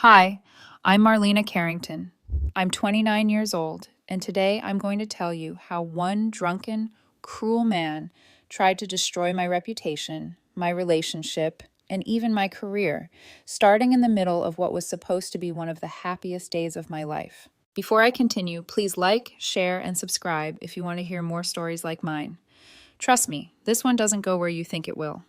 Hi, I'm Marlena Carrington. I'm 29 years old, and today I'm going to tell you how one drunken, cruel man tried to destroy my reputation, my relationship, and even my career, starting in the middle of what was supposed to be one of the happiest days of my life. Before I continue, please like, share, and subscribe if you want to hear more stories like mine. Trust me, this one doesn't go where you think it will.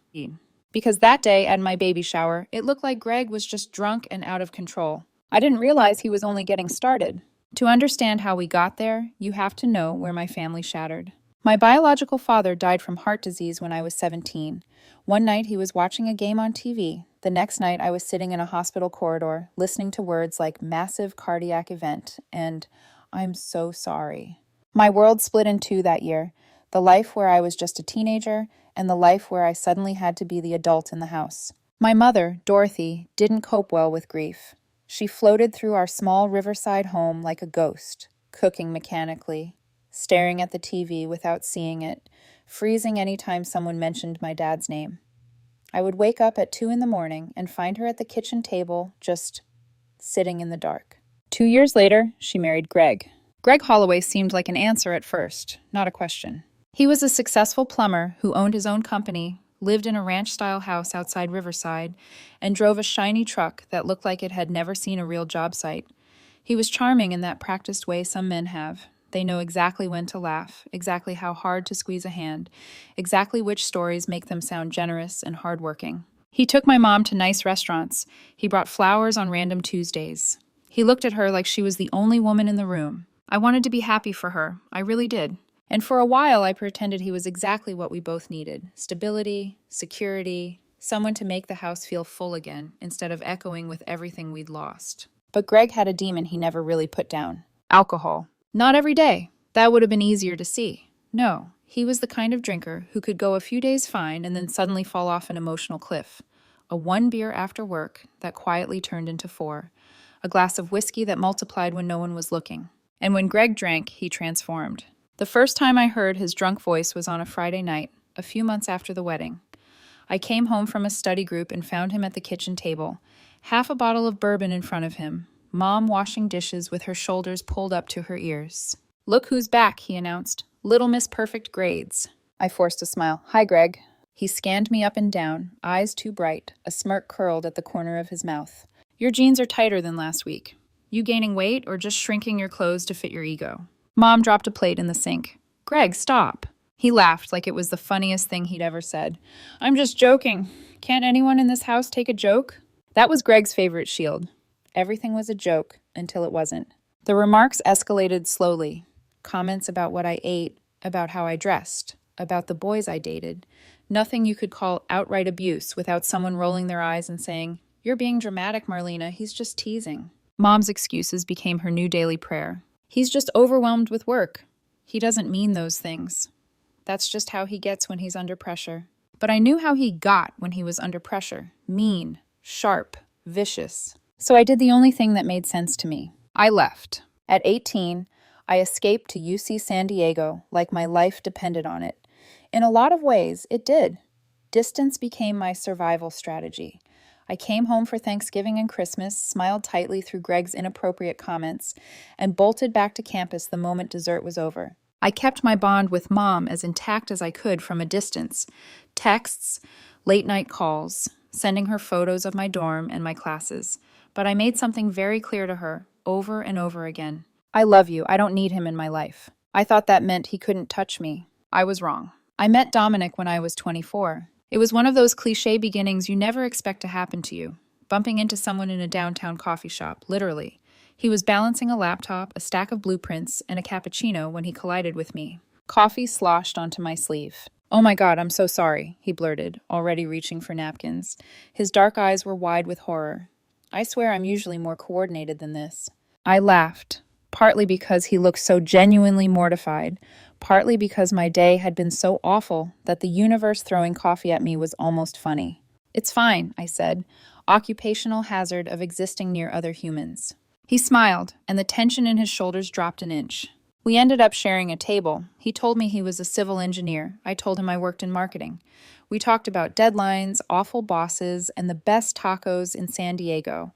Because that day at my baby shower, it looked like Greg was just drunk and out of control. I didn't realize he was only getting started. To understand how we got there, you have to know where my family shattered. My biological father died from heart disease when I was 17. One night he was watching a game on TV. The next night I was sitting in a hospital corridor, listening to words like massive cardiac event and I'm so sorry. My world split in two that year. The life where I was just a teenager and the life where I suddenly had to be the adult in the house. My mother, Dorothy, didn't cope well with grief. She floated through our small riverside home like a ghost, cooking mechanically, staring at the TV without seeing it, freezing any time someone mentioned my dad's name. I would wake up at 2 in the morning and find her at the kitchen table, just sitting in the dark. 2 years later, she married Greg. Greg Holloway seemed like an answer at first, not a question. He was a successful plumber who owned his own company, lived in a ranch-style house outside Riverside, and drove a shiny truck that looked like it had never seen a real job site. He was charming in that practiced way some men have. They know exactly when to laugh, exactly how hard to squeeze a hand, exactly which stories make them sound generous and hardworking. He took my mom to nice restaurants. He brought flowers on random Tuesdays. He looked at her like she was the only woman in the room. I wanted to be happy for her. I really did. And for a while, I pretended he was exactly what we both needed. Stability, security, someone to make the house feel full again, instead of echoing with everything we'd lost. But Greg had a demon he never really put down. Alcohol. Not every day. That would have been easier to see. No, he was the kind of drinker who could go a few days fine and then suddenly fall off an emotional cliff. A 1 beer after work that quietly turned into 4. A glass of whiskey that multiplied when no one was looking. And when Greg drank, he transformed. The first time I heard his drunk voice was on a Friday night, a few months after the wedding. I came home from a study group and found him at the kitchen table, half a bottle of bourbon in front of him, Mom washing dishes with her shoulders pulled up to her ears. "Look who's back," he announced. "Little Miss Perfect Grades." I forced a smile. "Hi, Greg." He scanned me up and down, eyes too bright, a smirk curled at the corner of his mouth. "Your jeans are tighter than last week. You gaining weight or just shrinking your clothes to fit your ego?" Mom dropped a plate in the sink. "Greg, stop." He laughed like it was the funniest thing he'd ever said. "I'm just joking. Can't anyone in this house take a joke?" That was Greg's favorite shield. Everything was a joke until it wasn't. The remarks escalated slowly. Comments about what I ate, about how I dressed, about the boys I dated. Nothing you could call outright abuse without someone rolling their eyes and saying, "You're being dramatic, Marlena. He's just teasing." Mom's excuses became her new daily prayer. "He's just overwhelmed with work. He doesn't mean those things. That's just how he gets when he's under pressure." But I knew how he got when he was under pressure. Mean, sharp, vicious. So I did the only thing that made sense to me. I left. At 18, I escaped to UC San Diego like my life depended on it. In a lot of ways, it did. Distance became my survival strategy. I came home for Thanksgiving and Christmas, smiled tightly through Greg's inappropriate comments, and bolted back to campus the moment dessert was over. I kept my bond with Mom as intact as I could from a distance. Texts, late-night calls, sending her photos of my dorm and my classes. But I made something very clear to her, over and over again. I love you. I don't need him in my life. I thought that meant he couldn't touch me. I was wrong. I met Dominic when I was 24. It was one of those cliché beginnings you never expect to happen to you. Bumping into someone in a downtown coffee shop, literally. He was balancing a laptop, a stack of blueprints, and a cappuccino when he collided with me. Coffee sloshed onto my sleeve. "Oh my God, I'm so sorry," he blurted, already reaching for napkins. His dark eyes were wide with horror. I swear I'm usually more coordinated than this. I laughed, partly because he looked so genuinely mortified, partly because my day had been so awful that the universe throwing coffee at me was almost funny. "It's fine," I said. "Occupational hazard of existing near other humans." He smiled, and the tension in his shoulders dropped an inch. We ended up sharing a table. He told me he was a civil engineer. I told him I worked in marketing. We talked about deadlines, awful bosses, and the best tacos in San Diego.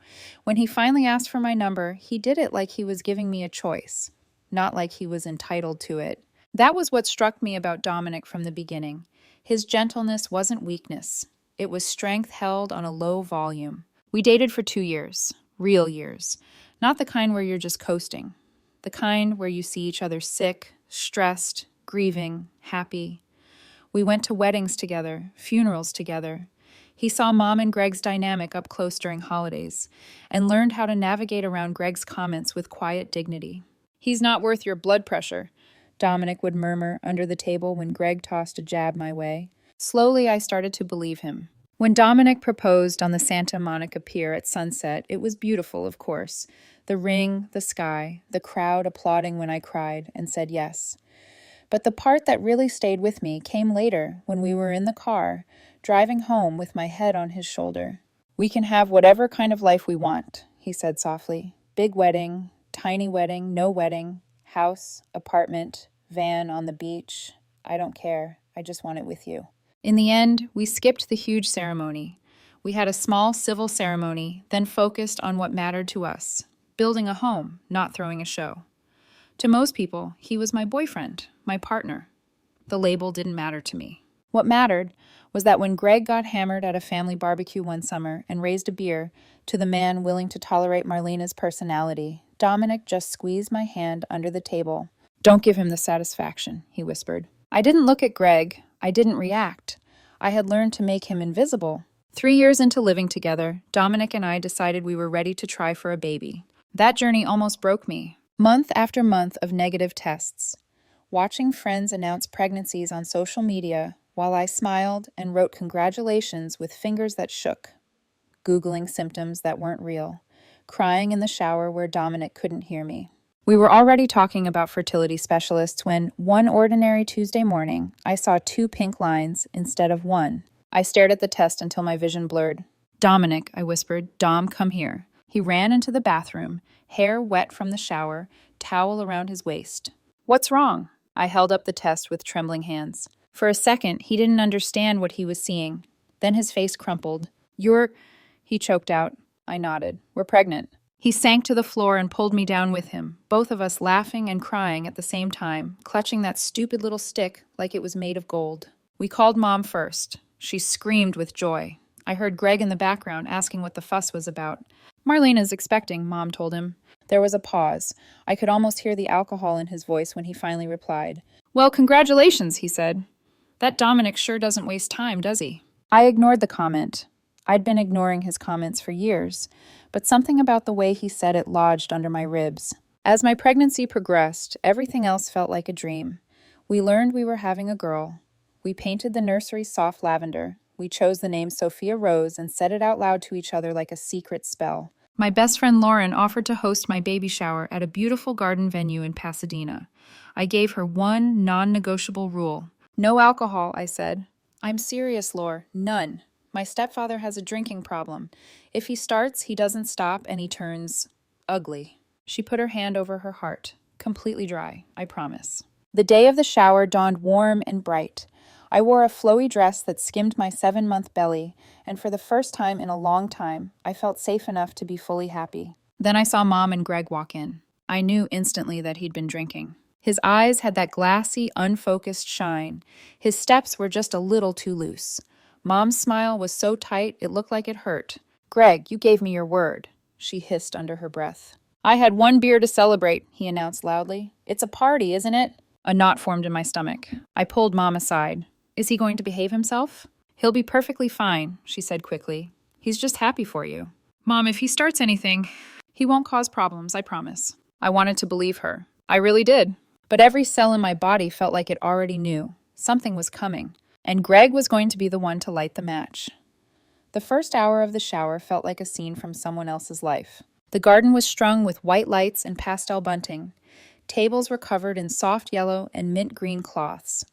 When he finally asked for my number, he did it like he was giving me a choice, not like he was entitled to it. That was what struck me about Dominic from the beginning. His gentleness wasn't weakness, it was strength held on a low volume. We dated for 2 years, real years, not the kind where you're just coasting, the kind where you see each other sick, stressed, grieving, happy. We went to weddings together, funerals together. He saw Mom and Greg's dynamic up close during holidays and learned how to navigate around Greg's comments with quiet dignity. "He's not worth your blood pressure," Dominic would murmur under the table when Greg tossed a jab my way. Slowly, I started to believe him. When Dominic proposed on the Santa Monica Pier at sunset, it was beautiful, of course. The ring, the sky, the crowd applauding when I cried and said yes. But the part that really stayed with me came later when we were in the car, driving home with my head on his shoulder. "We can have whatever kind of life we want," he said softly. "Big wedding, tiny wedding, no wedding, house, apartment, van on the beach. I don't care. I just want it with you." In the end, we skipped the huge ceremony. We had a small civil ceremony, then focused on what mattered to us, building a home, not throwing a show. To most people, he was my boyfriend, my partner. The label didn't matter to me. What mattered was that when Greg got hammered at a family barbecue one summer and raised a beer to the man willing to tolerate Marlena's personality, Dominic just squeezed my hand under the table. "Don't give him the satisfaction," he whispered. I didn't look at Greg. I didn't react. I had learned to make him invisible. 3 years into living together, Dominic and I decided we were ready to try for a baby. That journey almost broke me. Month after month of negative tests. Watching friends announce pregnancies on social media while I smiled and wrote congratulations with fingers that shook. Googling symptoms that weren't real. Crying in the shower where Dominic couldn't hear me. We were already talking about fertility specialists when, one ordinary Tuesday morning, I saw 2 pink lines instead of 1. I stared at the test until my vision blurred. "Dominic," I whispered. "Dom, come here." He ran into the bathroom, hair wet from the shower, towel around his waist. "What's wrong?" I held up the test with trembling hands. For a second, he didn't understand what he was seeing. Then his face crumpled. He choked out. I nodded. "We're pregnant." He sank to the floor and pulled me down with him, both of us laughing and crying at the same time, clutching that stupid little stick like it was made of gold. We called Mom first. She screamed with joy. I heard Greg in the background asking what the fuss was about. "Marlena's expecting," Mom told him. There was a pause. I could almost hear the alcohol in his voice when he finally replied. "Well, congratulations," he said. "That Dominic sure doesn't waste time, does he?" I ignored the comment. I'd been ignoring his comments for years, but something about the way he said it lodged under my ribs. As my pregnancy progressed, everything else felt like a dream. We learned we were having a girl. We painted the nursery soft lavender. We chose the name Sophia Rose and said it out loud to each other like a secret spell. My best friend Lauren offered to host my baby shower at a beautiful garden venue in Pasadena. I gave her one non-negotiable rule. "No alcohol," I said. "I'm serious, Laure. None. My stepfather has a drinking problem. If he starts, he doesn't stop, and he turns ugly." She put her hand over her heart. "Completely dry, I promise." The day of the shower dawned warm and bright. I wore a flowy dress that skimmed my 7-month belly, and for the first time in a long time, I felt safe enough to be fully happy. Then I saw Mom and Greg walk in. I knew instantly that he'd been drinking. His eyes had that glassy, unfocused shine. His steps were just a little too loose. Mom's smile was so tight it looked like it hurt. "Greg, you gave me your word," she hissed under her breath. "I had 1 beer to celebrate," he announced loudly. "It's a party, isn't it?" A knot formed in my stomach. I pulled Mom aside. "Is he going to behave himself?" "He'll be perfectly fine," she said quickly. "He's just happy for you." "Mom, if he starts anything, he won't cause problems, I promise." I wanted to believe her. I really did. But every cell in my body felt like it already knew. Something was coming. And Greg was going to be the one to light the match. The first hour of the shower felt like a scene from someone else's life. The garden was strung with white lights and pastel bunting. Tables were covered in soft yellow and mint green cloths.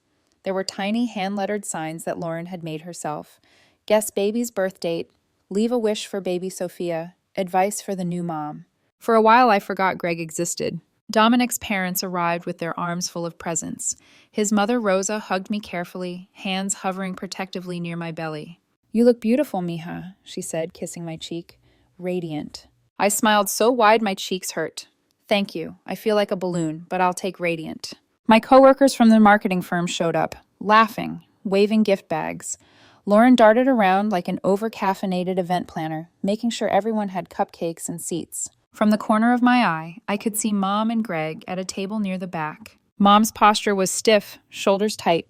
There were tiny hand-lettered signs that Lauren had made herself. Guess baby's birth date, leave a wish for baby Sophia, advice for the new mom. For a while I forgot Greg existed. Dominic's parents arrived with their arms full of presents. His mother, Rosa, hugged me carefully, hands hovering protectively near my belly. "You look beautiful, mija," she said, kissing my cheek. "Radiant." I smiled so wide my cheeks hurt. "Thank you. I feel like a balloon, but I'll take radiant." My coworkers from the marketing firm showed up, laughing, waving gift bags. Lauren darted around like an over-caffeinated event planner, making sure everyone had cupcakes and seats. From the corner of my eye, I could see Mom and Greg at a table near the back. Mom's posture was stiff, shoulders tight.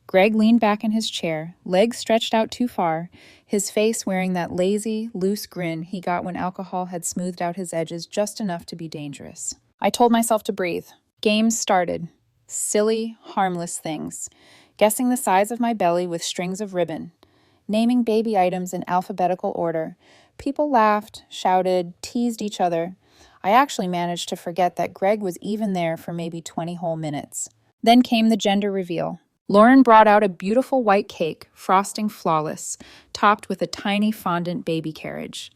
Greg leaned back in his chair, legs stretched out too far, his face wearing that lazy, loose grin he got when alcohol had smoothed out his edges just enough to be dangerous. I told myself to breathe. Games started. Silly, harmless things. Guessing the size of my belly with strings of ribbon. Naming baby items in alphabetical order. People laughed, shouted, teased each other. I actually managed to forget that Greg was even there for maybe 20 whole minutes. Then came the gender reveal. Lauren brought out a beautiful white cake, frosting flawless, topped with a tiny fondant baby carriage.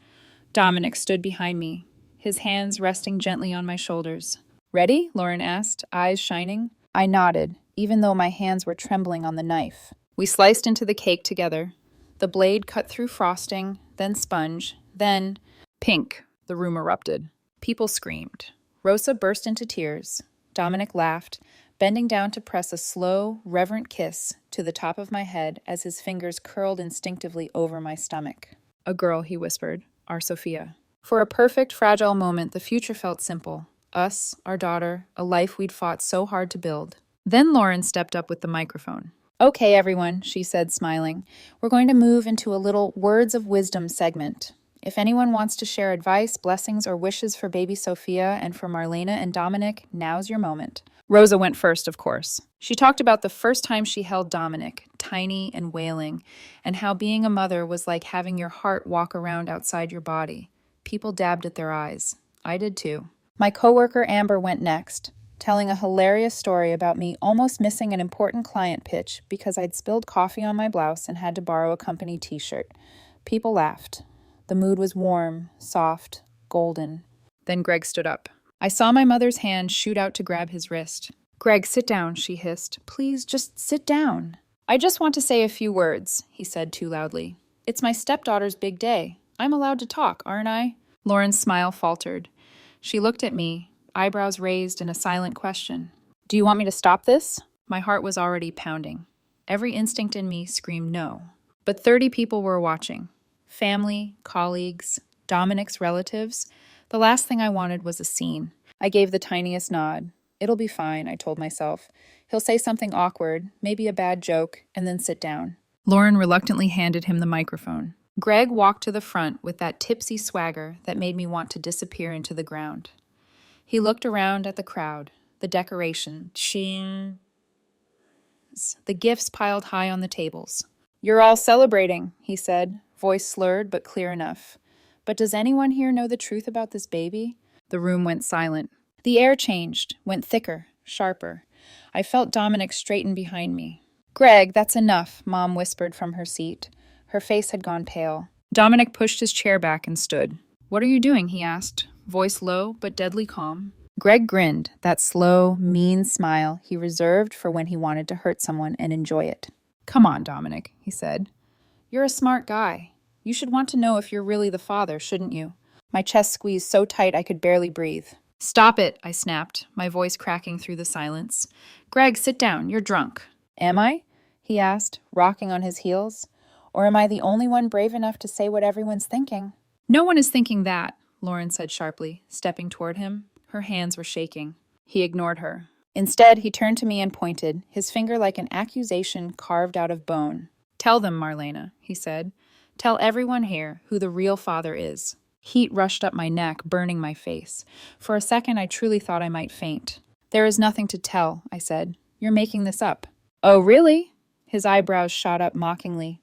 Dominic stood behind me, his hands resting gently on my shoulders. "Ready?" Lauren asked, eyes shining. I nodded, even though my hands were trembling on the knife. We sliced into the cake together. The blade cut through frosting, then sponge, then pink. The room erupted. People screamed. Rosa burst into tears. Dominic laughed, bending down to press a slow, reverent kiss to the top of my head as his fingers curled instinctively over my stomach. "A girl," he whispered, "our Sophia." For a perfect, fragile moment, the future felt simple. Us, our daughter, a life we'd fought so hard to build. Then Lauren stepped up with the microphone. "Okay, everyone," she said, smiling. "We're going to move into a little Words of Wisdom segment. If anyone wants to share advice, blessings, or wishes for baby Sophia and for Marlena and Dominic, now's your moment." Rosa went first, of course. She talked about the first time she held Dominic, tiny and wailing, and how being a mother was like having your heart walk around outside your body. People dabbed at their eyes. I did too. My coworker Amber went next, telling a hilarious story about me almost missing an important client pitch because I'd spilled coffee on my blouse and had to borrow a company t-shirt. People laughed. The mood was warm, soft, golden. Then Greg stood up. I saw my mother's hand shoot out to grab his wrist. "Greg, sit down," she hissed. "Please, just sit down." "I just want to say a few words," he said too loudly. "It's my stepdaughter's big day. I'm allowed to talk, aren't I?" Lauren's smile faltered. She looked at me, eyebrows raised in a silent question. "Do you want me to stop this?" My heart was already pounding. Every instinct in me screamed no. But 30 people were watching. Family, colleagues, Dominic's relatives. The last thing I wanted was a scene. I gave the tiniest nod. "It'll be fine," I told myself. "He'll say something awkward, maybe a bad joke, and then sit down." Lauren reluctantly handed him the microphone. Greg walked to the front with that tipsy swagger that made me want to disappear into the ground. He looked around at the crowd, the decoration, the gifts piled high on the tables. "You're all celebrating," he said, voice slurred but clear enough. "But does anyone here know the truth about this baby?" The room went silent. The air changed, went thicker, sharper. I felt Dominic straighten behind me. "Greg, that's enough," Mom whispered from her seat. Her face had gone pale. Dominic pushed his chair back and stood. "What are you doing?" he asked, voice low but deadly calm. Greg grinned, that slow, mean smile he reserved for when he wanted to hurt someone and enjoy it. "Come on, Dominic," he said. "You're a smart guy. You should want to know if you're really the father, shouldn't you?" My chest squeezed so tight I could barely breathe. "Stop it," I snapped, my voice cracking through the silence. "Greg, sit down. You're drunk." "Am I?" he asked, rocking on his heels. "Or am I the only one brave enough to say what everyone's thinking?" "No one is thinking that," Lauren said sharply, stepping toward him. Her hands were shaking. He ignored her. Instead, he turned to me and pointed, his finger like an accusation carved out of bone. "Tell them, Marlena," he said. "Tell everyone here who the real father is." Heat rushed up my neck, burning my face. For a second, I truly thought I might faint. "There is nothing to tell," I said. "You're making this up." "Oh, really?" His eyebrows shot up mockingly.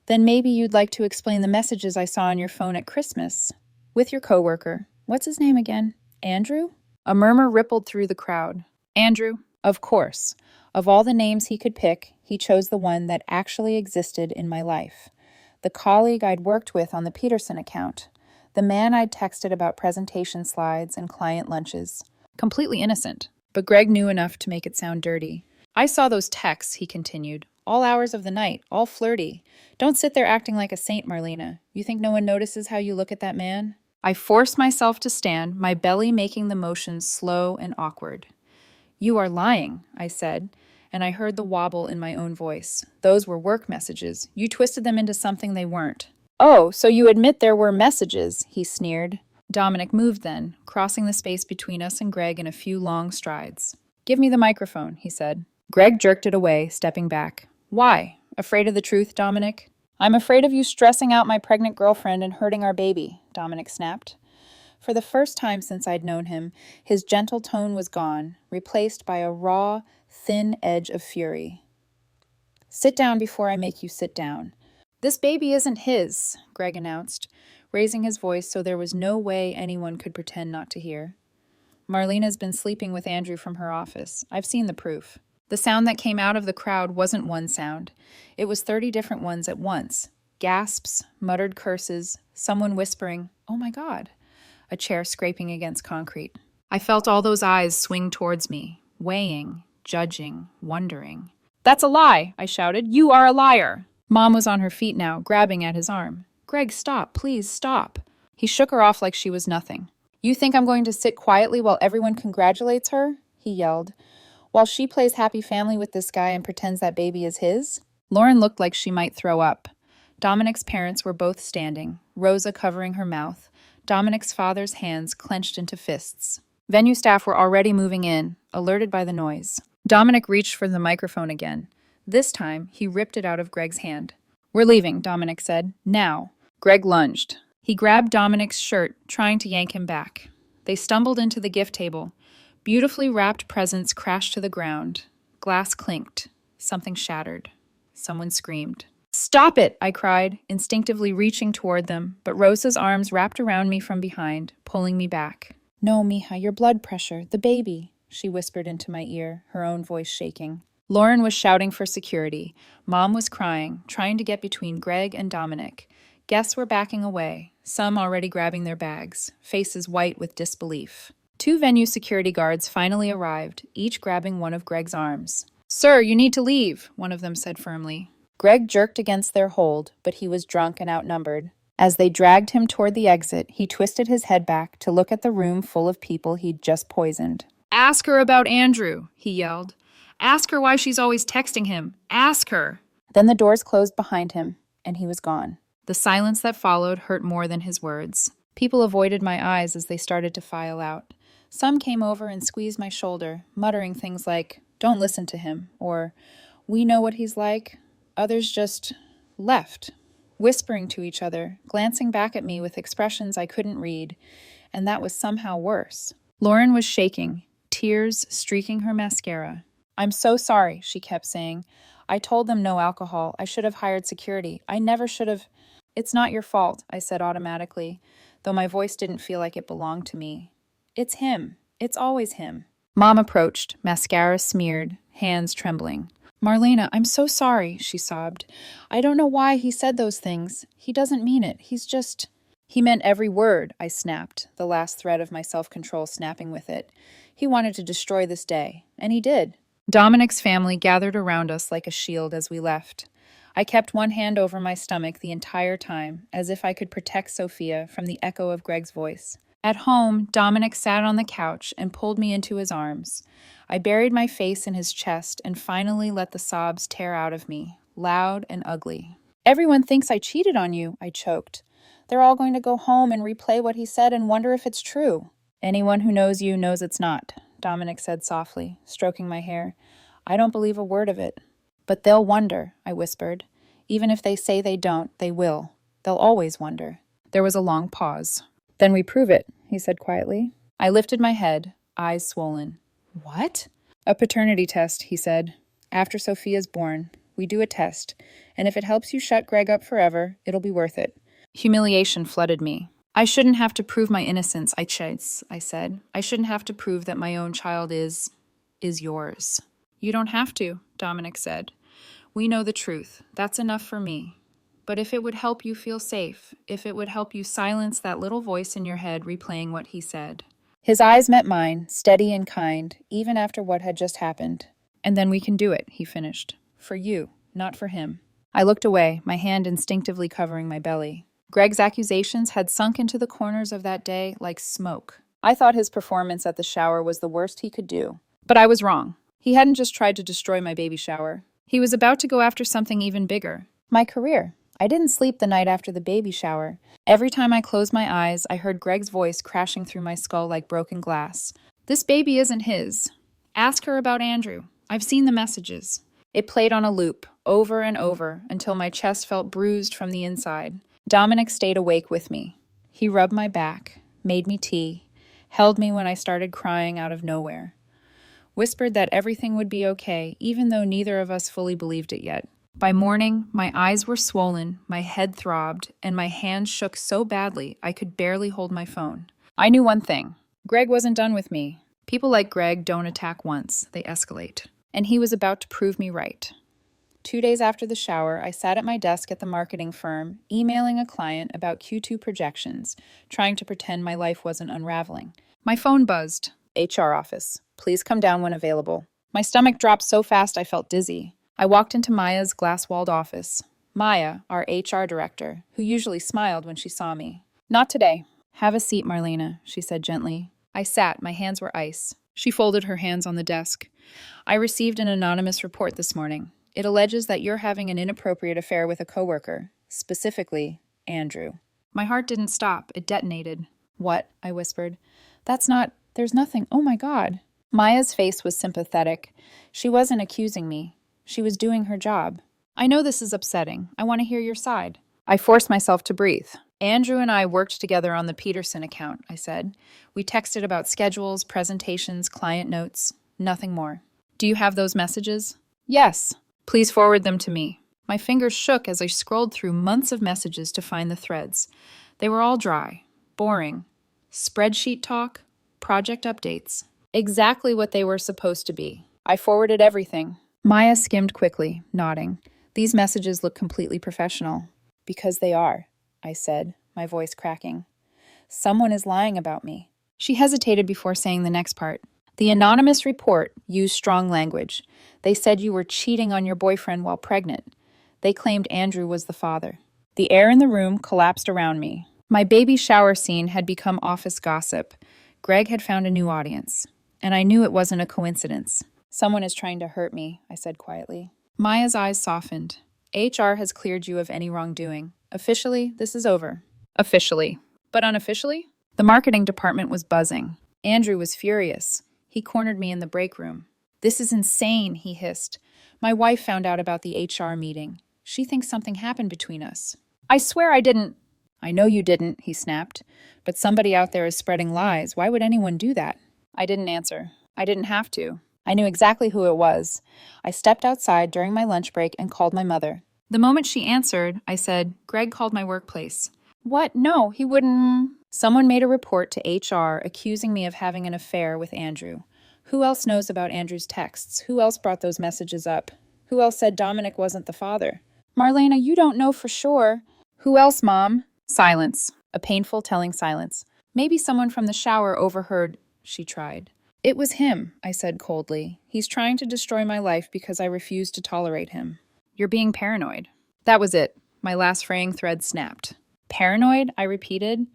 "Then maybe you'd like to explain the messages I saw on your phone at Christmas. With your coworker. What's his name again? Andrew?" A murmur rippled through the crowd. "Andrew?" Of course. Of all the names he could pick, he chose the one that actually existed in my life. The colleague I'd worked with on the Peterson account. The man I'd texted about presentation slides and client lunches. Completely innocent. But Greg knew enough to make it sound dirty. I saw those texts, he continued. All hours of the night, all flirty. Don't sit there acting like a saint, Marlena. You think no one notices how you look at that man? I forced myself to stand, my belly making the motions slow and awkward. You are lying, I said, and I heard the wobble in my own voice. Those were work messages. You twisted them into something they weren't. Oh, so you admit there were messages, he sneered. Dominic moved then, crossing the space between us and Greg in a few long strides. Give me the microphone, he said. Greg jerked it away, stepping back. Why? Afraid of the truth, Dominic? I'm afraid of you stressing out my pregnant girlfriend and hurting our baby, Dominic snapped. For the first time since I'd known him, his gentle tone was gone, replaced by a raw, thin edge of fury. Sit down before I make you sit down. This baby isn't his, Greg announced, raising his voice so there was no way anyone could pretend not to hear. Marlena's been sleeping with Andrew from her office. I've seen the proof. The sound that came out of the crowd wasn't one sound. It was 30 different ones at once. Gasps, muttered curses, someone whispering, "Oh my God," a chair scraping against concrete. I felt all those eyes swing towards me, weighing, judging, wondering. That's a lie, I shouted. You are a liar. Mom was on her feet now, grabbing at his arm. Greg, stop, please stop. He shook her off like she was nothing. You think I'm going to sit quietly while everyone congratulates her? He yelled. While she plays happy family with this guy and pretends that baby is his? Lauren looked like she might throw up. Dominic's parents were both standing, Rosa covering her mouth, Dominic's father's hands clenched into fists. Venue staff were already moving in, alerted by the noise. Dominic reached for the microphone again. This time, he ripped it out of Greg's hand. We're leaving, Dominic said. Now. Greg lunged. He grabbed Dominic's shirt, trying to yank him back. They stumbled into the gift table. Beautifully wrapped presents crashed to the ground. Glass clinked. Something shattered. Someone screamed. Stop it, I cried, instinctively reaching toward them, but Rosa's arms wrapped around me from behind, pulling me back. No, Mija, your blood pressure, the baby, she whispered into my ear, her own voice shaking. Lauren was shouting for security. Mom was crying, trying to get between Greg and Dominic. Guests were backing away, some already grabbing their bags, faces white with disbelief. 2 venue security guards finally arrived, each grabbing one of Greg's arms. Sir, you need to leave, one of them said firmly. Greg jerked against their hold, but he was drunk and outnumbered. As they dragged him toward the exit, he twisted his head back to look at the room full of people he'd just poisoned. Ask her about Andrew, he yelled. Ask her why she's always texting him. Ask her. Then the doors closed behind him, and he was gone. The silence that followed hurt more than his words. People avoided my eyes as they started to file out. Some came over and squeezed my shoulder, muttering things like, "Don't listen to him," or, "We know what he's like." Others just left, whispering to each other, glancing back at me with expressions I couldn't read, and that was somehow worse. Lauren was shaking, tears streaking her mascara. I'm so sorry, she kept saying. I told them no alcohol. I should have hired security. I never should have. It's not your fault, I said automatically, though my voice didn't feel like it belonged to me. It's him. It's always him. Mom approached, mascara smeared, hands trembling. Marlena, I'm so sorry, she sobbed. I don't know why he said those things. He doesn't mean it. He's just... He meant every word, I snapped, the last thread of my self-control snapping with it. He wanted to destroy this day, and he did. Dominic's family gathered around us like a shield as we left. I kept one hand over my stomach the entire time, as if I could protect Sophia from the echo of Greg's voice. At home, Dominic sat on the couch and pulled me into his arms. I buried my face in his chest and finally let the sobs tear out of me, loud and ugly. Everyone thinks I cheated on you, I choked. They're all going to go home and replay what he said and wonder if it's true. Anyone who knows you knows it's not, Dominic said softly, stroking my hair. I don't believe a word of it. But they'll wonder, I whispered. Even if they say they don't, they will. They'll always wonder. There was a long pause. Then we prove it, he said quietly. I lifted my head, eyes swollen. What? A paternity test, he said. After Sophia's born, we do a test, and if it helps you shut Greg up forever, it'll be worth it. Humiliation flooded me. I shouldn't have to prove my innocence, I said. I shouldn't have to prove that my own child is yours. You don't have to, Dominic said. We know the truth. That's enough for me. But if it would help you feel safe, if it would help you silence that little voice in your head replaying what he said. His eyes met mine, steady and kind, even after what had just happened. "And then we can do it," he finished. "For you, not for him." I looked away, my hand instinctively covering my belly. Greg's accusations had sunk into the corners of that day like smoke. I thought his performance at the shower was the worst he could do. But I was wrong. He hadn't just tried to destroy my baby shower. He was about to go after something even bigger. My career. I didn't sleep the night after the baby shower. Every time I closed my eyes, I heard Greg's voice crashing through my skull like broken glass. "This baby isn't his. Ask her about Andrew. I've seen the messages." It played on a loop, over and over, until my chest felt bruised from the inside. Dominic stayed awake with me. He rubbed my back, made me tea, held me when I started crying out of nowhere, whispered that everything would be okay, even though neither of us fully believed it yet. By morning, my eyes were swollen, my head throbbed, and my hands shook so badly I could barely hold my phone. I knew one thing. Greg wasn't done with me. People like Greg don't attack once, they escalate. And he was about to prove me right. 2 days after the shower, I sat at my desk at the marketing firm, emailing a client about Q2 projections, trying to pretend my life wasn't unraveling. My phone buzzed. HR office. Please come down when available. My stomach dropped so fast I felt dizzy. I walked into Maya's glass-walled office. Maya, our HR director, who usually smiled when she saw me. "Not today. Have a seat, Marlena," she said gently. I sat, my hands were ice. She folded her hands on the desk. "I received an anonymous report this morning. It alleges that you're having an inappropriate affair with a coworker, specifically Andrew." My heart didn't stop. It detonated. "What?" I whispered. There's nothing. Oh my God." Maya's face was sympathetic. She wasn't accusing me. She was doing her job. "I know this is upsetting. I want to hear your side." I forced myself to breathe. "Andrew and I worked together on the Peterson account," I said. "We texted about schedules, presentations, client notes. Nothing more." "Do you have those messages?" "Yes." "Please forward them to me." My fingers shook as I scrolled through months of messages to find the threads. They were all dry, boring. Spreadsheet talk, project updates. Exactly what they were supposed to be. I forwarded everything. Maya skimmed quickly, nodding. "These messages look completely professional." "Because they are," I said, my voice cracking. "Someone is lying about me." She hesitated before saying the next part. "The anonymous report used strong language. They said you were cheating on your boyfriend while pregnant. They claimed Andrew was the father." The air in the room collapsed around me. My baby shower scene had become office gossip. Greg had found a new audience. And I knew it wasn't a coincidence. "Someone is trying to hurt me," I said quietly. Maya's eyes softened. "HR has cleared you of any wrongdoing. Officially, this is over." "Officially. But unofficially?" The marketing department was buzzing. Andrew was furious. He cornered me in the break room. "This is insane," he hissed. "My wife found out about the HR meeting. She thinks something happened between us." "I swear I didn't." "I know you didn't," he snapped. "But somebody out there is spreading lies. Why would anyone do that?" I didn't answer. I didn't have to. I knew exactly who it was. I stepped outside during my lunch break and called my mother. The moment she answered, I said, "Greg called my workplace." "What? No, he wouldn't." "Someone made a report to HR accusing me of having an affair with Andrew. Who else knows about Andrew's texts? Who else brought those messages up? Who else said Dominic wasn't the father?" "Marlena, you don't know for sure." "Who else, Mom?" Silence. A painful telling silence. "Maybe someone from the shower overheard," she tried. "It was him," I said coldly. "He's trying to destroy my life because I refuse to tolerate him." "You're being paranoid." That was it. My last fraying thread snapped. "Paranoid?" I repeated.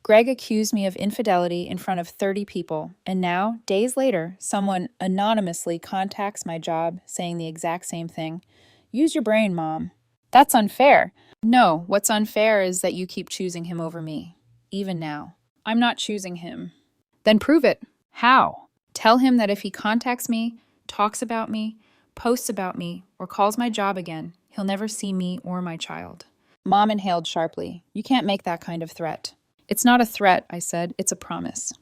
Greg accused me of infidelity in front of 30 people, and now, days later, someone anonymously contacts my job saying the exact same thing. "Use your brain, Mom." "That's unfair." "No, what's unfair is that you keep choosing him over me, even now." "I'm not choosing him." "Then prove it." "How?" "Tell him that if he contacts me, talks about me, posts about me, or calls my job again, he'll never see me or my child." Mom inhaled sharply. "You can't make that kind of threat." "It's not a threat," I said. "It's a promise."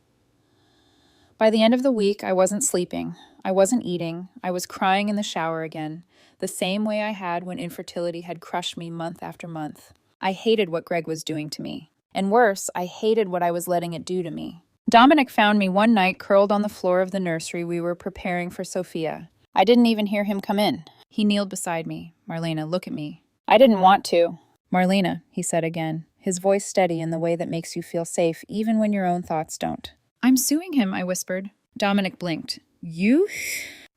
By the end of the week, I wasn't sleeping. I wasn't eating. I was crying in the shower again, the same way I had when infertility had crushed me month after month. I hated what Greg was doing to me. And worse, I hated what I was letting it do to me. Dominic found me one night curled on the floor of the nursery we were preparing for Sophia. I didn't even hear him come in. He kneeled beside me. "Marlena, look at me." I didn't want to. "Marlena," he said again, his voice steady in the way that makes you feel safe even when your own thoughts don't. I'm suing him, I whispered. Dominic blinked. You?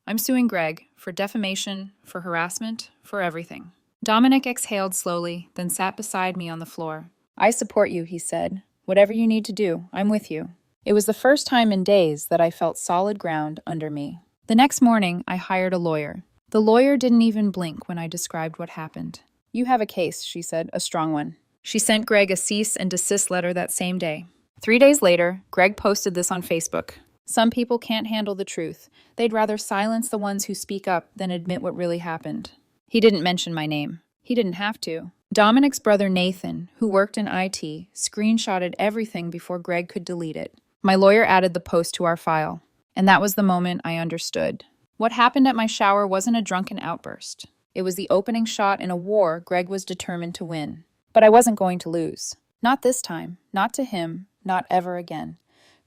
I'm suing Greg for defamation, for harassment, for everything. Dominic exhaled slowly, then sat beside me on the floor. I support you, he said. Whatever you need to do, I'm with you. It was the first time in days that I felt solid ground under me. The next morning, I hired a lawyer. The lawyer didn't even blink when I described what happened. You have a case, she said, a strong one. She sent Greg a cease and desist letter that same day. 3 days later, Greg posted this on Facebook. Some people can't handle the truth. They'd rather silence the ones who speak up than admit what really happened. He didn't mention my name. He didn't have to. Dominic's brother Nathan, who worked in IT, screenshotted everything before Greg could delete it. My lawyer added the post to our file. And that was the moment I understood. What happened at my shower wasn't a drunken outburst. It was the opening shot in a war Greg was determined to win. But I wasn't going to lose. Not this time. Not to him. Not ever again.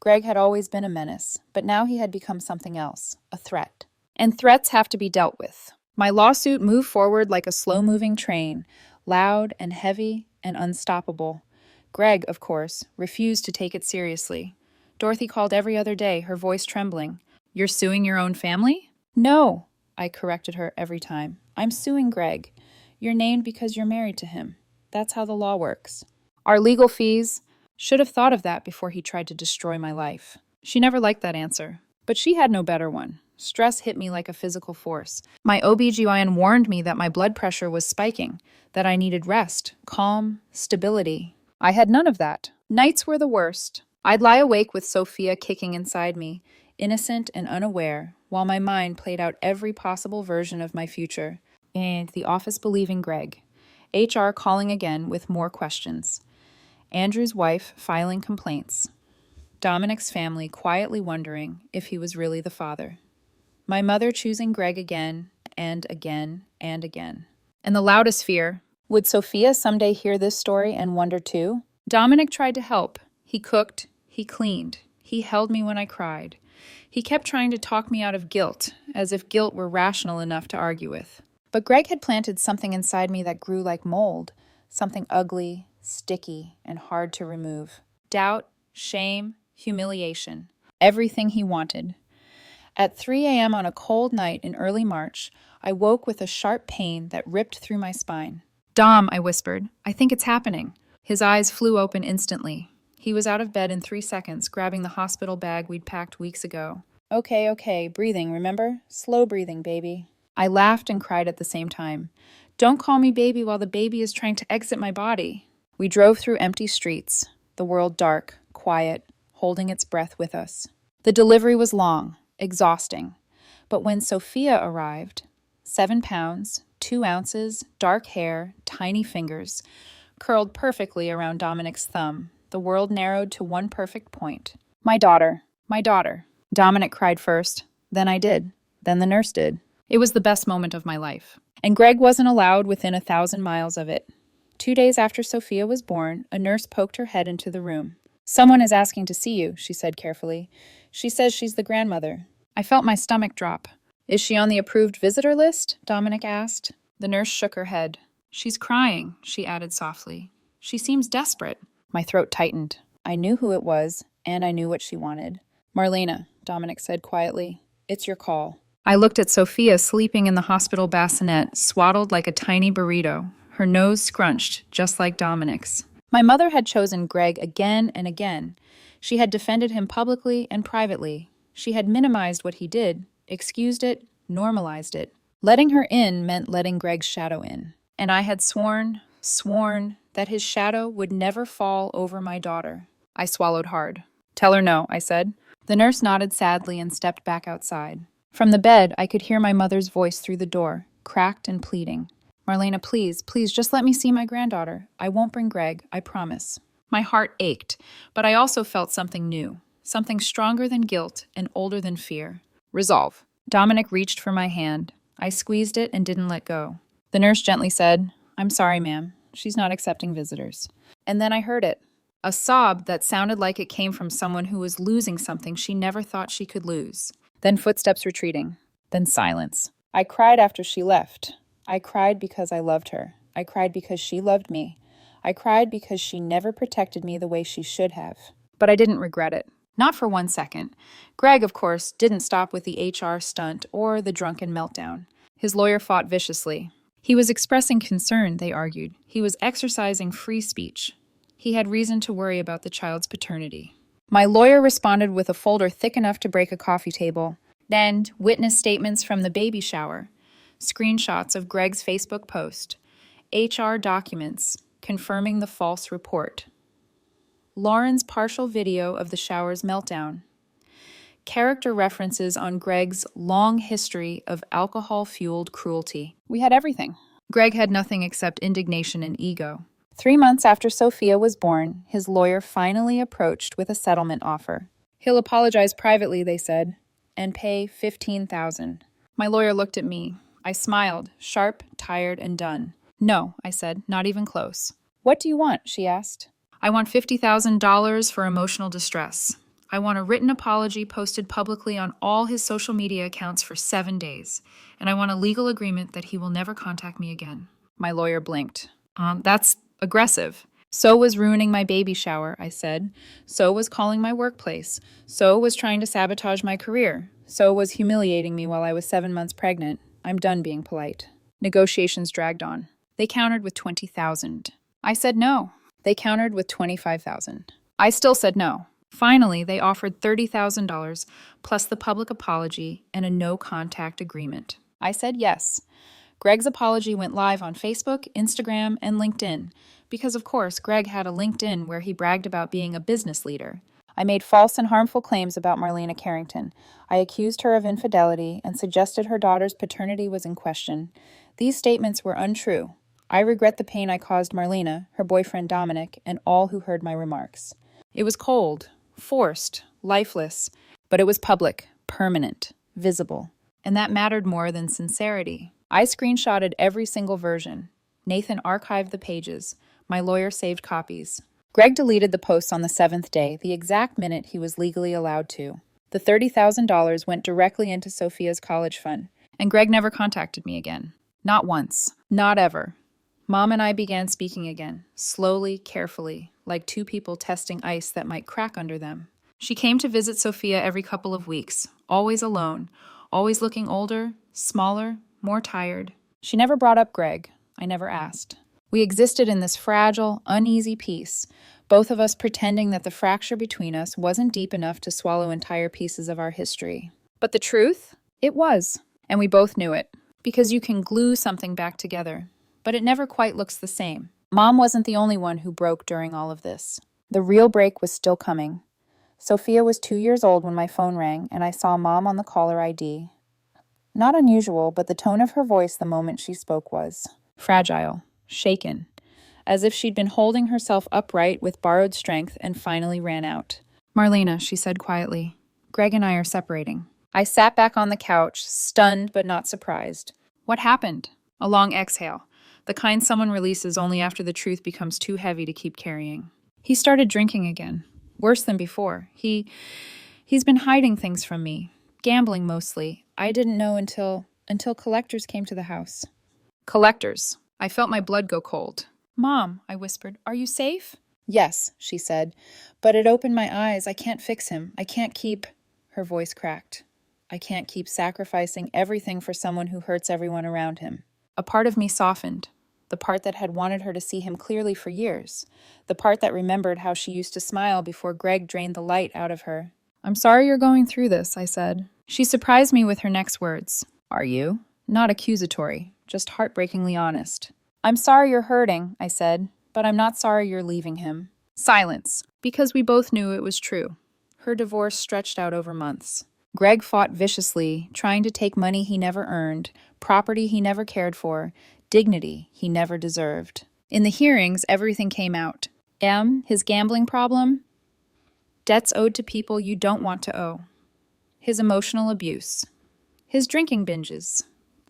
Greg had always been a menace, but now he had become something else, a threat. And threats have to be dealt with. My lawsuit moved forward like a slow-moving train, loud and heavy and unstoppable. Greg, of course, refused to take it seriously. Dorothy called every other day, her voice trembling. You're suing your own family? No, I corrected her every time. I'm suing Greg. You're named because you're married to him. That's how the law works. Our legal fees... Should have thought of that before he tried to destroy my life. She never liked that answer, but she had no better one. Stress hit me like a physical force. My OBGYN warned me that my blood pressure was spiking, that I needed rest, calm, stability. I had none of that. Nights were the worst. I'd lie awake with Sophia kicking inside me, innocent and unaware, while my mind played out every possible version of my future. And the office believing Greg. HR calling again with more questions. Andrew's wife filing complaints. Dominic's family quietly wondering if he was really the father. My mother choosing Greg again and again and again. And the loudest fear, would Sophia someday hear this story and wonder too? Dominic tried to help. He cooked, he cleaned, he held me when I cried. He kept trying to talk me out of guilt, as if guilt were rational enough to argue with. But Greg had planted something inside me that grew like mold, something ugly, sticky, and hard to remove. Doubt, shame, humiliation. Everything he wanted. At 3 a.m. on a cold night in early March, I woke with a sharp pain that ripped through my spine. Dom, I whispered, I think it's happening. His eyes flew open instantly. He was out of bed in 3 seconds, grabbing the hospital bag we'd packed weeks ago. Okay, breathing, remember? Slow breathing, baby. I laughed and cried at the same time. Don't call me baby while the baby is trying to exit my body. We drove through empty streets, the world dark, quiet, holding its breath with us. The delivery was long, exhausting. But when Sophia arrived, 7 pounds, 2 ounces, dark hair, tiny fingers, curled perfectly around Dominic's thumb, the world narrowed to one perfect point. My daughter. Dominic cried first, then I did, then the nurse did. It was the best moment of my life. And Greg wasn't allowed within 1,000 miles of it. 2 days after Sophia was born, a nurse poked her head into the room. Someone is asking to see you, she said carefully. She says she's the grandmother. I felt my stomach drop. Is she on the approved visitor list? Dominic asked. The nurse shook her head. She's crying, she added softly. She seems desperate. My throat tightened. I knew who it was, and I knew what she wanted. Marlena, Dominic said quietly. It's your call. I looked at Sophia sleeping in the hospital bassinet, swaddled like a tiny burrito, her nose scrunched, just like Dominic's. My mother had chosen Greg again and again. She had defended him publicly and privately. She had minimized what he did, excused it, normalized it. Letting her in meant letting Greg's shadow in. And I had sworn that his shadow would never fall over my daughter. I swallowed hard. Tell her no, I said. The nurse nodded sadly and stepped back outside. From the bed, I could hear my mother's voice through the door, cracked and pleading. Marlena, please, just let me see my granddaughter. I won't bring Greg, I promise. My heart ached, but I also felt something new, something stronger than guilt and older than fear. Resolve. Dominic reached for my hand. I squeezed it and didn't let go. The nurse gently said, I'm sorry, ma'am. She's not accepting visitors. And then I heard it. A sob that sounded like it came from someone who was losing something she never thought she could lose. Then footsteps retreating. Then silence. I cried after she left. I cried because I loved her. I cried because she loved me. I cried because she never protected me the way she should have. But I didn't regret it. Not for 1 second. Greg, of course, didn't stop with the HR stunt or the drunken meltdown. His lawyer fought viciously. He was expressing concern, they argued. He was exercising free speech. He had reason to worry about the child's paternity. My lawyer responded with a folder thick enough to break a coffee table. Then, witness statements from the baby shower, screenshots of Greg's Facebook post, HR documents confirming the false report, Lauren's partial video of the shower's meltdown, character references on Greg's long history of alcohol-fueled cruelty. We had everything. Greg had nothing except indignation and ego. 3 months after Sophia was born, his lawyer finally approached with a settlement offer. He'll apologize privately, they said, and pay $15,000. My lawyer looked at me. I smiled, sharp, tired, and done. No, I said, not even close. What do you want? She asked. I want $50,000 for emotional distress. I want a written apology posted publicly on all his social media accounts for 7 days. And I want a legal agreement that he will never contact me again. My lawyer blinked. That's aggressive. So was ruining my baby shower, I said. So was calling my workplace. So was trying to sabotage my career. So was humiliating me while I was 7 months pregnant. I'm done being polite. Negotiations dragged on. They countered with $20,000. I said no. They countered with $25,000. I still said no. Finally, they offered $30,000 plus the public apology and a no-contact agreement. I said yes. Greg's apology went live on Facebook, Instagram, and LinkedIn, because of course Greg had a LinkedIn where he bragged about being a business leader. I made false and harmful claims about Marlena Carrington. I accused her of infidelity and suggested her daughter's paternity was in question. These statements were untrue. I regret the pain I caused Marlena, her boyfriend Dominic, and all who heard my remarks. It was cold, forced, lifeless, but it was public, permanent, visible, and that mattered more than sincerity. I screenshotted every single version. Nathan archived the pages. My lawyer saved copies. Greg deleted the posts on the 7th day, the exact minute he was legally allowed to. The $30,000 went directly into Sophia's college fund, and Greg never contacted me again. Not once. Not ever. Mom and I began speaking again, slowly, carefully, like two people testing ice that might crack under them. She came to visit Sophia every couple of weeks, always alone, always looking older, smaller, more tired. She never brought up Greg. I never asked. We existed in this fragile, uneasy peace, both of us pretending that the fracture between us wasn't deep enough to swallow entire pieces of our history. But the truth? It was. And we both knew it. Because you can glue something back together, but it never quite looks the same. Mom wasn't the only one who broke during all of this. The real break was still coming. Sophia was 2 years old when my phone rang, and I saw Mom on the caller ID. Not unusual, but the tone of her voice the moment she spoke was fragile, shaken, as if she'd been holding herself upright with borrowed strength and finally ran out. Marlena, she said quietly, Greg and I are separating. I sat back on the couch, stunned but not surprised. What happened? A long exhale, the kind someone releases only after the truth becomes too heavy to keep carrying. He started drinking again, worse than before. He's been hiding things from me, gambling mostly. I didn't know until collectors came to the house. Collectors. I felt my blood go cold. Mom, I whispered, are you safe? Yes, she said, but it opened my eyes. I can't fix him. I can't keep... Her voice cracked. I can't keep sacrificing everything for someone who hurts everyone around him. A part of me softened, the part that had wanted her to see him clearly for years, the part that remembered how she used to smile before Greg drained the light out of her. I'm sorry you're going through this, I said. She surprised me with her next words. Are you? Not accusatory, just heartbreakingly honest. I'm sorry you're hurting, I said, but I'm not sorry you're leaving him. Silence, because we both knew it was true. Her divorce stretched out over months. Greg fought viciously, trying to take money he never earned, property he never cared for, dignity he never deserved. In the hearings, everything came out. His gambling problem, debts owed to people you don't want to owe, his emotional abuse, his drinking binges,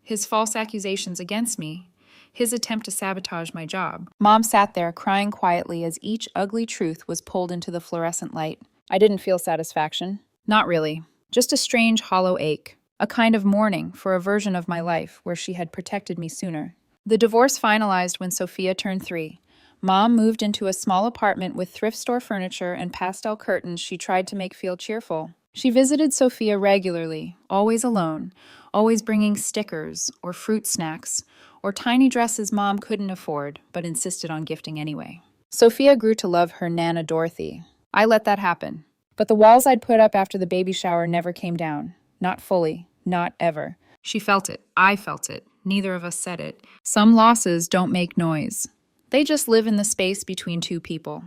his false accusations against me, his attempt to sabotage my job. Mom sat there crying quietly as each ugly truth was pulled into the fluorescent light. I didn't feel satisfaction. Not really. Just a strange hollow ache, a kind of mourning for a version of my life where she had protected me sooner. The divorce finalized when Sophia turned 3. Mom moved into a small apartment with thrift store furniture and pastel curtains she tried to make feel cheerful. She visited Sophia regularly, always alone, always bringing stickers or fruit snacks or tiny dresses Mom couldn't afford but insisted on gifting anyway. Sophia grew to love her Nana Dorothy. I let that happen. But the walls I'd put up after the baby shower never came down. Not fully. Not ever. She felt it. I felt it. Neither of us said it. Some losses don't make noise. They just live in the space between two people.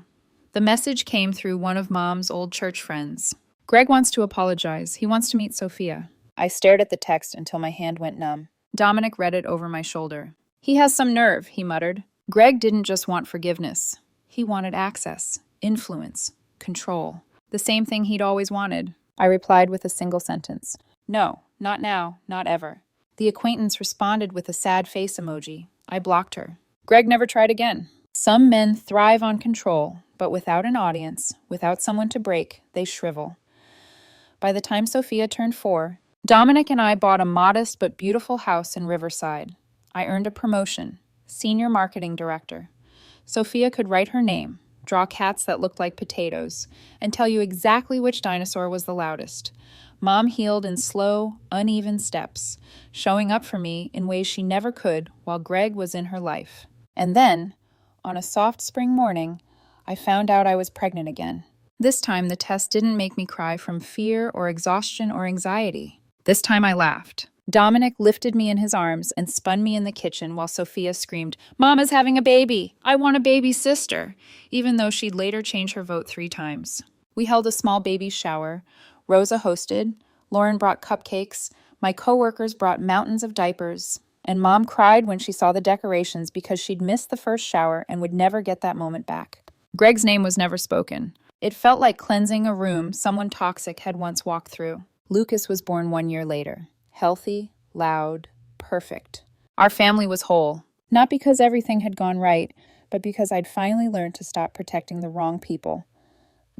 The message came through one of Mom's old church friends. Greg wants to apologize. He wants to meet Sophia. I stared at the text until my hand went numb. Dominic read it over my shoulder. He has some nerve, he muttered. Greg didn't just want forgiveness. He wanted access, influence, control. The same thing he'd always wanted. I replied with a single sentence. No, not now, not ever. The acquaintance responded with a sad face emoji. I blocked her. Greg never tried again. Some men thrive on control, but without an audience, without someone to break, they shrivel. By the time Sophia turned 4, Dominic and I bought a modest but beautiful house in Riverside. I earned a promotion, senior marketing director. Sophia could write her name, draw cats that looked like potatoes, and tell you exactly which dinosaur was the loudest. Mom healed in slow, uneven steps, showing up for me in ways she never could while Greg was in her life. And then, on a soft spring morning, I found out I was pregnant again. This time, the test didn't make me cry from fear or exhaustion or anxiety. This time I laughed. Dominic lifted me in his arms and spun me in the kitchen while Sophia screamed, "Mama's having a baby! I want a baby sister!" even though she'd later change her vote 3 times. We held a small baby shower. Rosa hosted. Lauren brought cupcakes. My coworkers brought mountains of diapers. And Mom cried when she saw the decorations because she'd missed the first shower and would never get that moment back. Greg's name was never spoken. It felt like cleansing a room someone toxic had once walked through. Lucas was born 1 year later. Healthy, loud, perfect. Our family was whole. Not because everything had gone right, but because I'd finally learned to stop protecting the wrong people.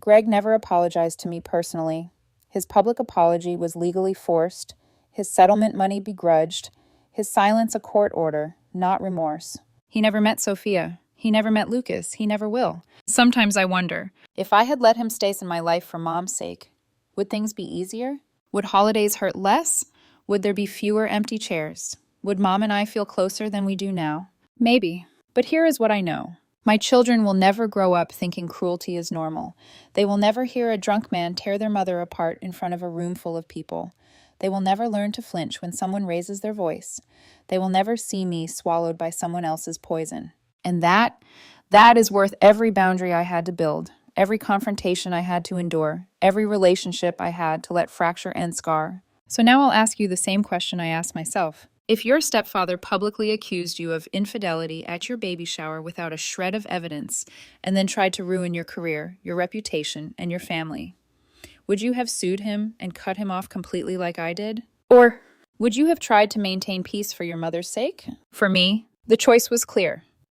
Greg never apologized to me personally. His public apology was legally forced, his settlement money begrudged, his silence a court order, not remorse. He never met Sophia. He never met Lucas. He never will. Sometimes I wonder, if I had let him stay in my life for Mom's sake, would things be easier? Would holidays hurt less? Would there be fewer empty chairs? Would Mom and I feel closer than we do now? Maybe. But here is what I know. My children will never grow up thinking cruelty is normal. They will never hear a drunk man tear their mother apart in front of a room full of people. They will never learn to flinch when someone raises their voice. They will never see me swallowed by someone else's poison. And that is worth every boundary I had to build, every confrontation I had to endure, every relationship I had to let fracture and scar. So now I'll ask you the same question I asked myself. If your stepfather publicly accused you of infidelity at your baby shower without a shred of evidence, and then tried to ruin your career, your reputation, and your family, would you have sued him and cut him off completely like I did? Or would you have tried to maintain peace for your mother's sake? For me, the choice was clear.